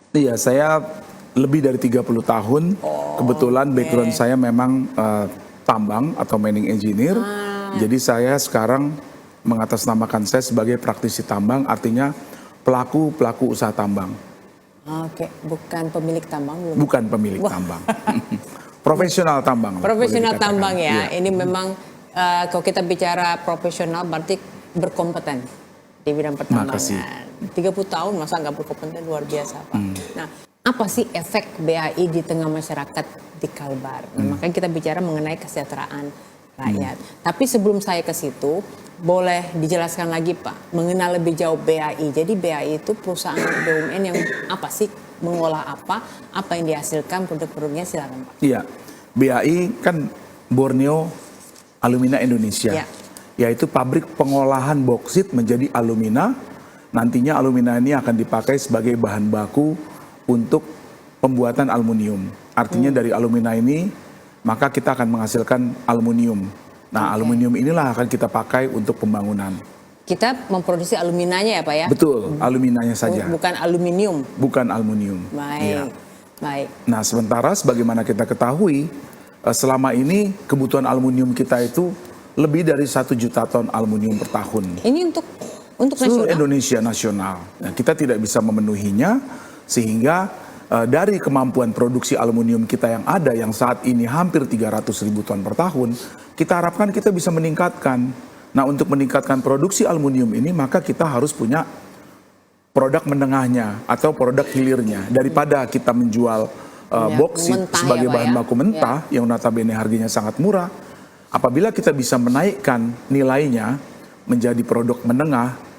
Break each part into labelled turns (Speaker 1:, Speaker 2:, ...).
Speaker 1: Iya, saya lebih dari 30 tahun. Kebetulan background saya memang tambang atau mining engineer. Jadi saya sekarang mengatasnamakan saya sebagai praktisi tambang, artinya pelaku usaha tambang.
Speaker 2: Oke, bukan pemilik tambang belum?
Speaker 1: Bukan pemilik tambang. Profesional tambang.
Speaker 2: Profesional tambang ya.
Speaker 1: Iya.
Speaker 2: Ini memang kalau kita bicara profesional berarti berkompeten di bidang pertambangan.
Speaker 1: Makasih.
Speaker 2: 30 tahun masa nggak berkompeten, luar biasa Pak. Nah, apa sih efek BAI di tengah masyarakat di Kalbar? Nah, makanya kita bicara mengenai kesejahteraan rakyat. Tapi sebelum saya ke situ, boleh dijelaskan lagi Pak, mengenal lebih jauh BAI. Jadi BAI itu perusahaan BUMN yang apa sih, mengolah apa yang dihasilkan, produk-produknya, silakan Pak.
Speaker 1: Iya, BAI kan Borneo Alumina Indonesia,
Speaker 2: Ya.
Speaker 1: yaitu pabrik pengolahan boksit menjadi alumina. Nantinya alumina ini akan dipakai sebagai bahan baku untuk pembuatan aluminium. Artinya dari alumina ini, maka kita akan menghasilkan aluminium. Nah, aluminium inilah akan kita pakai untuk pembangunan.
Speaker 2: Kita memproduksi aluminanya ya Pak ya?
Speaker 1: Betul, aluminanya saja.
Speaker 2: Bukan aluminium.
Speaker 1: Bukan aluminium.
Speaker 2: Baik,
Speaker 1: Iya.
Speaker 2: baik.
Speaker 1: Nah, sementara sebagaimana kita ketahui, selama ini kebutuhan aluminium kita itu lebih dari 1 juta ton aluminium per tahun.
Speaker 2: Ini untuk
Speaker 1: Seluruh
Speaker 2: nasional?
Speaker 1: Indonesia nasional. Nah, kita tidak bisa memenuhinya, sehingga dari kemampuan produksi aluminium kita yang ada, yang saat ini hampir 300.000 ton per tahun, kita harapkan kita bisa meningkatkan. Nah, untuk meningkatkan produksi aluminium ini, maka kita harus punya produk menengahnya atau produk hilirnya. Daripada kita menjual boksit
Speaker 2: mentah
Speaker 1: sebagai
Speaker 2: ya, Pak,
Speaker 1: bahan
Speaker 2: ya?
Speaker 1: baku mentah, yang notabene harganya sangat murah, apabila kita bisa menaikkan nilainya menjadi produk menengah,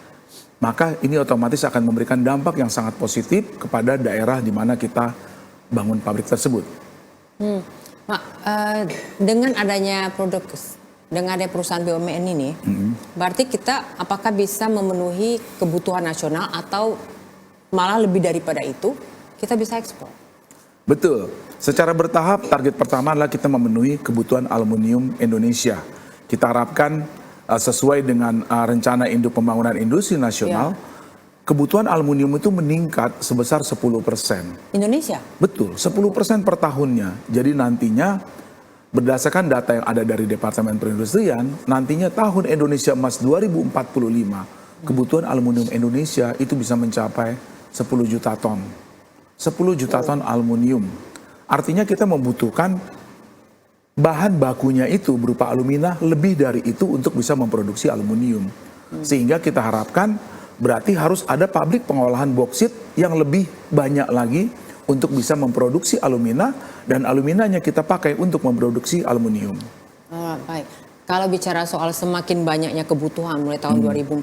Speaker 1: maka ini otomatis akan memberikan dampak yang sangat positif kepada daerah di mana kita bangun pabrik tersebut.
Speaker 2: Pak, dengan adanya perusahaan BUMN ini, berarti kita apakah bisa memenuhi kebutuhan nasional atau malah lebih daripada itu kita bisa ekspor?
Speaker 1: Betul. Secara bertahap, target pertama adalah kita memenuhi kebutuhan aluminium Indonesia. Kita harapkan sesuai dengan rencana induk pembangunan industri nasional, kebutuhan aluminium itu meningkat sebesar 10%.
Speaker 2: Indonesia?
Speaker 1: Betul, 10% per tahunnya. Jadi nantinya berdasarkan data yang ada dari Departemen Perindustrian, nantinya tahun Indonesia Emas 2045, kebutuhan aluminium Indonesia itu bisa mencapai 10 juta ton. 10 juta ton aluminium. Artinya kita membutuhkan bahan bakunya itu berupa alumina lebih dari itu untuk bisa memproduksi aluminium. Sehingga kita harapkan berarti harus ada pabrik pengolahan boksit yang lebih banyak lagi untuk bisa memproduksi alumina, dan aluminanya kita pakai untuk memproduksi aluminium.
Speaker 2: Baik. Kalau bicara soal semakin banyaknya kebutuhan mulai tahun 2045,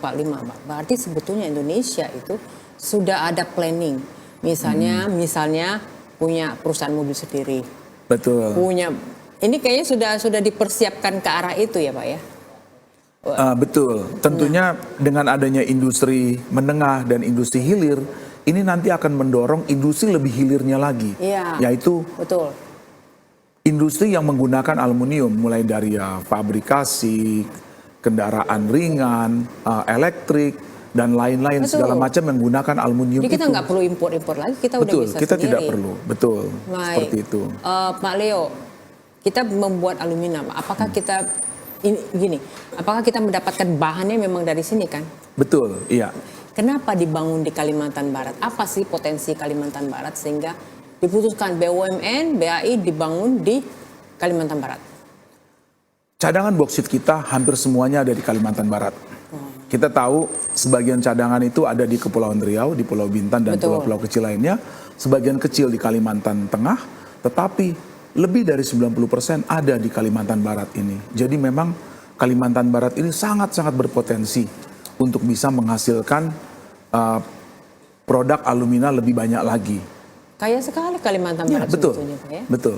Speaker 2: berarti sebetulnya Indonesia itu sudah ada planning. Misalnya punya perusahaan mobil sendiri.
Speaker 1: Betul.
Speaker 2: Ini kayaknya sudah dipersiapkan ke arah itu ya Pak ya?
Speaker 1: Betul. Tentunya dengan adanya industri menengah dan industri hilir, ini nanti akan mendorong industri lebih hilirnya lagi.
Speaker 2: Iya.
Speaker 1: Yaitu
Speaker 2: Betul.
Speaker 1: industri yang menggunakan aluminium, mulai dari fabrikasi, kendaraan ringan, elektrik, dan lain-lain segala macam yang menggunakan aluminium.
Speaker 2: Jadi kita
Speaker 1: itu.
Speaker 2: nggak perlu impor lagi, kita
Speaker 1: Betul,
Speaker 2: udah bisa
Speaker 1: kita
Speaker 2: sendiri.
Speaker 1: tidak perlu. Betul,
Speaker 2: Baik.
Speaker 1: seperti itu.
Speaker 2: Pak Leo, kita membuat alumina, apakah apakah kita mendapatkan bahannya memang dari sini kan?
Speaker 1: Betul, iya.
Speaker 2: Kenapa dibangun di Kalimantan Barat? Apa sih potensi Kalimantan Barat sehingga diputuskan BUMN, BAI dibangun di Kalimantan Barat?
Speaker 1: Cadangan boksit kita hampir semuanya ada di Kalimantan Barat. Kita tahu sebagian cadangan itu ada di Kepulauan Riau, di Pulau Bintan, dan pulau-pulau kecil lainnya. Sebagian kecil di Kalimantan Tengah, tetapi lebih dari 90% ada di Kalimantan Barat ini. Jadi memang Kalimantan Barat ini sangat-sangat berpotensi untuk bisa menghasilkan produk alumina lebih banyak lagi.
Speaker 2: Kaya sekali Kalimantan Barat
Speaker 1: betul,
Speaker 2: sebetulnya Pak ya?
Speaker 1: betul.